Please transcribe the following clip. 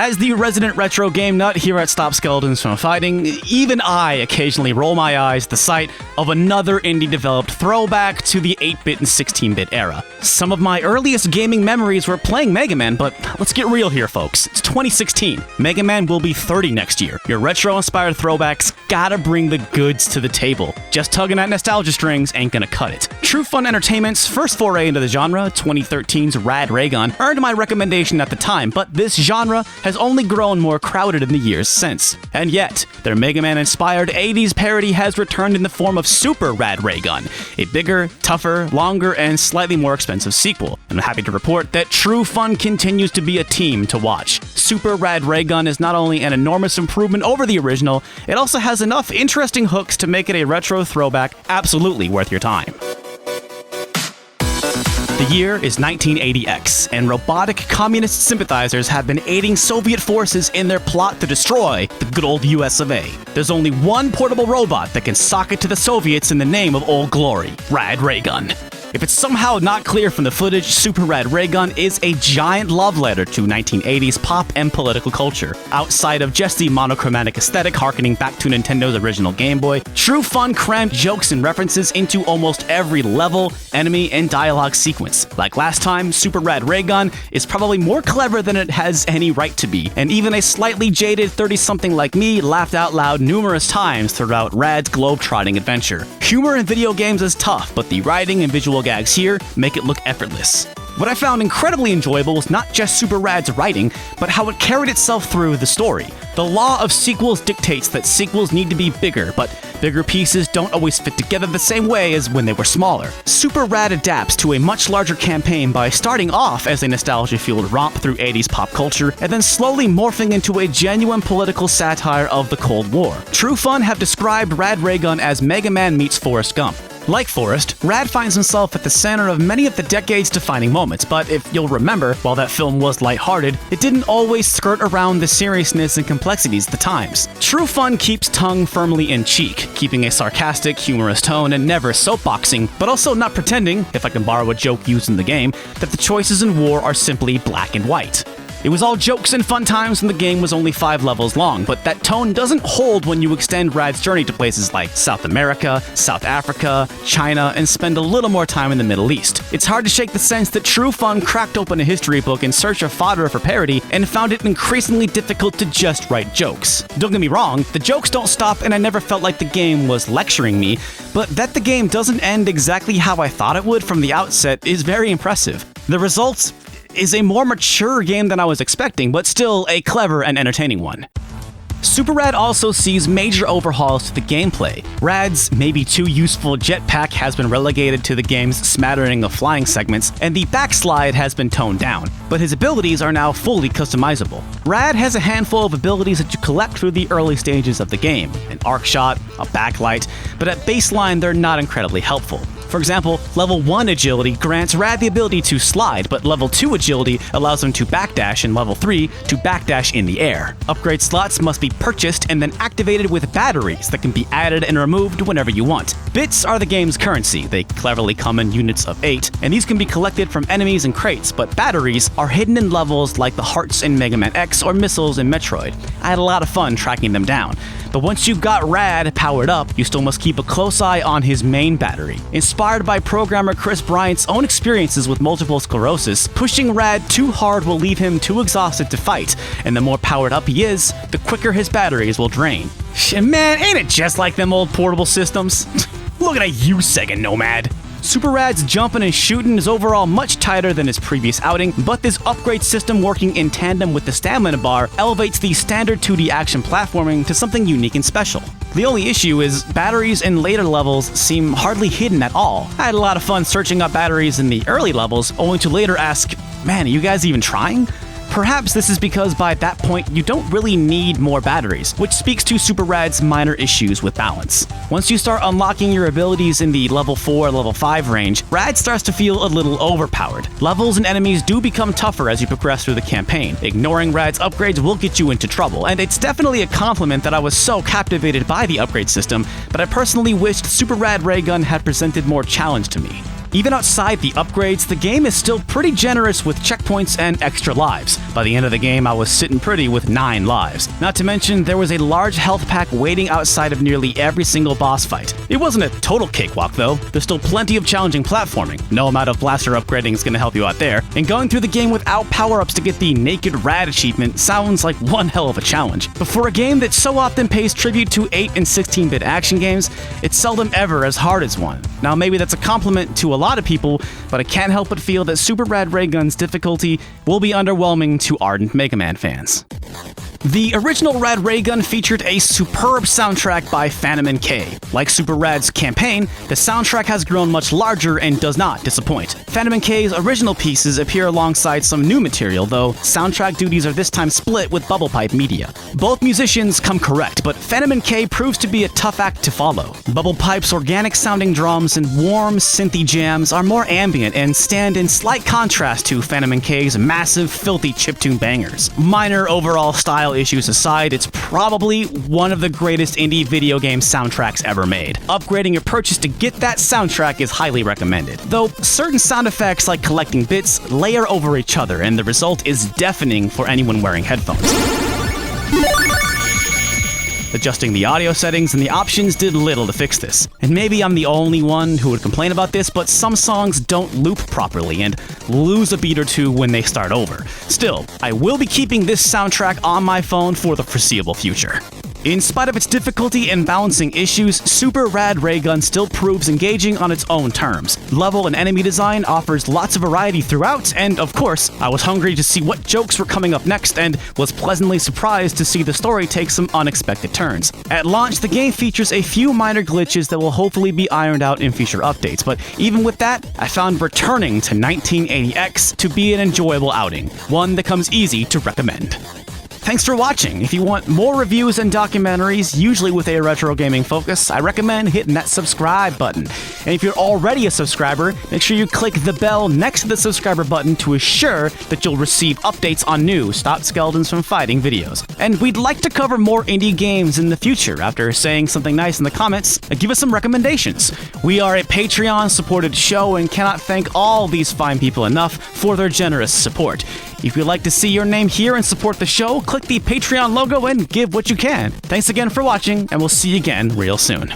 As the resident retro game nut here at Stop Skeletons from Fighting, even I occasionally roll my eyes at the sight of another indie-developed throwback to the 8-bit and 16-bit era. Some of my earliest gaming memories were playing Mega Man, but let's get real here, folks. It's 2016. Mega Man will be 30 next year. Your retro-inspired throwbacks gotta bring the goods to the table. Just tugging at nostalgia strings ain't gonna cut it. True Fun Entertainment's first foray into the genre, 2013's Rad Raygun, earned my recommendation at the time, but this genre has only grown more crowded in the years since. And yet, their Mega Man-inspired 80s parody has returned in the form of Super Rad Raygun, a bigger, tougher, longer, and slightly more expensive sequel. I'm happy to report that True Fun continues to be a team to watch. Super Rad Raygun is not only an enormous improvement over the original, it also has enough interesting hooks to make it a retro throwback absolutely worth your time. The year is 1980X, and robotic communist sympathizers have been aiding Soviet forces in their plot to destroy the good old US of A. There's only one portable robot that can sock it to the Soviets in the name of Old Glory, Rad Raygun. If it's somehow not clear from the footage, Super Rad Raygun is a giant love letter to 1980s pop and political culture. Outside of just the monochromatic aesthetic harkening back to Nintendo's original Game Boy, True Fun crammed jokes and references into almost every level, enemy, and dialogue sequence. Like last time, Super Rad Raygun is probably more clever than it has any right to be, and even a slightly jaded 30-something like me laughed out loud numerous times throughout Rad's globe-trotting adventure. Humor in video games is tough, but the writing and visual gags here make it look effortless. What I found incredibly enjoyable was not just Super Rad's writing, but how it carried itself through the story. The law of sequels dictates that sequels need to be bigger, but bigger pieces don't always fit together the same way as when they were smaller. Super Rad adapts to a much larger campaign by starting off as a nostalgia-fueled romp through 80s pop culture, and then slowly morphing into a genuine political satire of the Cold War. True Fun have described Rad Raygun as Mega Man meets Forrest Gump. Like Forrest, Rad finds himself at the center of many of the decade's defining moments, but if you'll remember, while that film was lighthearted, it didn't always skirt around the seriousness and complexities of the times. True Fun keeps tongue firmly in cheek, keeping a sarcastic, humorous tone and never soapboxing, but also not pretending, if I can borrow a joke used in the game, that the choices in war are simply black and white. It was all jokes and fun times when the game was only 5 levels long, but that tone doesn't hold when you extend Rad's journey to places like South America, South Africa, China, and spend a little more time in the Middle East. It's hard to shake the sense that True Fun cracked open a history book in search of fodder for parody and found it increasingly difficult to just write jokes. Don't get me wrong, the jokes don't stop and I never felt like the game was lecturing me, but that the game doesn't end exactly how I thought it would from the outset is very impressive. The results is a more mature game than I was expecting, but still a clever and entertaining one. Super Rad also sees major overhauls to the gameplay. Rad's maybe too useful jetpack has been relegated to the game's smattering of flying segments, and the backslide has been toned down, but his abilities are now fully customizable. Rad has a handful of abilities that you collect through the early stages of the game, an arc shot, a backlight, but at baseline they're not incredibly helpful. For example, level 1 agility grants Rad the ability to slide, but level 2 agility allows him to backdash, and level 3 to backdash in the air. Upgrade slots must be purchased and then activated with batteries that can be added and removed whenever you want. Bits are the game's currency. They cleverly come in units of 8, and these can be collected from enemies and crates, but batteries are hidden in levels like the hearts in Mega Man X or missiles in Metroid. I had a lot of fun tracking them down. But once you've got Rad powered up, you still must keep a close eye on his main battery. Inspired by programmer Chris Bryant's own experiences with multiple sclerosis, pushing Rad too hard will leave him too exhausted to fight, and the more powered up he is, the quicker his batteries will drain. Man, ain't it just like them old portable systems? Look at you, Sega Nomad. Super Rad's jumping and shooting is overall much tighter than his previous outing, but this upgrade system working in tandem with the stamina bar elevates the standard 2D action platforming to something unique and special. The only issue is batteries in later levels seem hardly hidden at all. I had a lot of fun searching up batteries in the early levels, only to later ask, man, are you guys even trying? Perhaps this is because by that point you don't really need more batteries, which speaks to Super Rad's minor issues with balance. Once you start unlocking your abilities in the level 4, level 5 range, Rad starts to feel a little overpowered. Levels and enemies do become tougher as you progress through the campaign. Ignoring Rad's upgrades will get you into trouble, and it's definitely a compliment that I was so captivated by the upgrade system, but I personally wished Super Rad Raygun had presented more challenge to me. Even outside the upgrades, the game is still pretty generous with checkpoints and extra lives. By the end of the game, I was sitting pretty with 9 lives. Not to mention, there was a large health pack waiting outside of nearly every single boss fight. It wasn't a total cakewalk though. There's still plenty of challenging platforming. No amount of blaster upgrading is going to help you out there. And going through the game without power-ups to get the Naked Rad achievement sounds like one hell of a challenge. But for a game that so often pays tribute to 8 and 16-bit action games, it's seldom ever as hard as one. Now maybe that's a compliment to a lot of people, but I can't help but feel that Super Rad Raygun's difficulty will be underwhelming to ardent Mega Man fans. The original Rad Raygun featured a superb soundtrack by Phantom and K. Like Super Rad's campaign, the soundtrack has grown much larger and does not disappoint. Phantom and K's original pieces appear alongside some new material, though soundtrack duties are this time split with Bubble Pipe Media. Both musicians come correct, but Phantom and K proves to be a tough act to follow. Bubble Pipe's organic-sounding drums and warm, synthy jams are more ambient and stand in slight contrast to Phantom and K's massive, filthy chiptune bangers. Minor overall style issues aside, it's probably one of the greatest indie video game soundtracks ever made. Upgrading your purchase to get that soundtrack is highly recommended, though certain sound effects like collecting bits layer over each other and the result is deafening for anyone wearing headphones. Adjusting the audio settings and the options did little to fix this. And maybe I'm the only one who would complain about this, but some songs don't loop properly and lose a beat or two when they start over. Still, I will be keeping this soundtrack on my phone for the foreseeable future. In spite of its difficulty and balancing issues, Super Rad Raygun still proves engaging on its own terms. Level and enemy design offers lots of variety throughout, and of course, I was hungry to see what jokes were coming up next and was pleasantly surprised to see the story take some unexpected turns. At launch, the game features a few minor glitches that will hopefully be ironed out in future updates, but even with that, I found returning to 1980X to be an enjoyable outing, one that comes easy to recommend. Thanks for watching. If you want more reviews and documentaries, usually with a retro gaming focus, I recommend hitting that subscribe button. And if you're already a subscriber, make sure you click the bell next to the subscriber button to assure that you'll receive updates on new Stop Skeletons from Fighting videos. And we'd like to cover more indie games in the future. After saying something nice in the comments, give us some recommendations. We are a Patreon-supported show and cannot thank all these fine people enough for their generous support. If you'd like to see your name here and support the show, click the Patreon logo and give what you can. Thanks again for watching, and we'll see you again real soon.